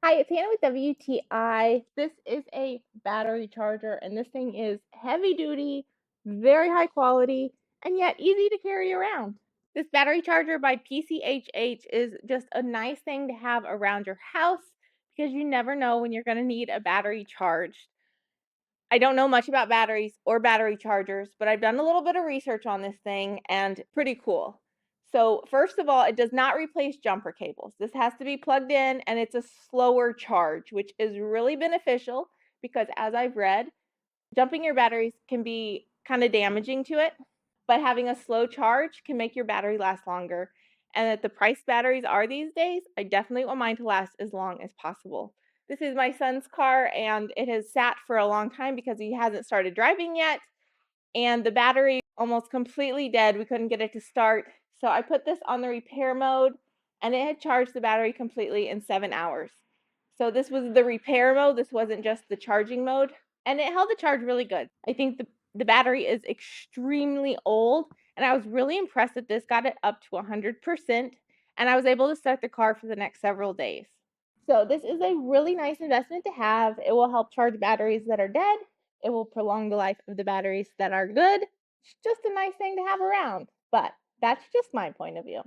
Hi, it's Hannah with WTI. This is a battery charger, and this thing is heavy duty, very high quality, and yet easy to carry around. This battery charger by PCHH is just a nice thing to have around your house because you never know when you're going to need a battery charged. I don't know much about batteries or battery chargers, but I've done a little bit of research on this thing and pretty cool. So, first of all, it does not replace jumper cables. This has to be plugged in and it's a slower charge, which is really beneficial because as I've read, jumping your batteries can be kind of damaging to it, but having a slow charge can make your battery last longer. And at the price batteries are these days, I definitely want mine to last as long as possible. This is my son's car, and it has sat for a long time because he hasn't started driving yet. And the battery almost completely dead. We couldn't get it to start. So I put this on the repair mode, and it had charged the battery completely in 7 hours. So this was the repair mode. This wasn't just the charging mode. And it held the charge really good. I think the battery is extremely old, and I was really impressed that this got it up to 100%, and I was able to start the car for the next several days. So this is a really nice investment to have. It will help charge batteries that are dead. It will prolong the life of the batteries that are good. It's just a nice thing to have around, but that's just my point of view.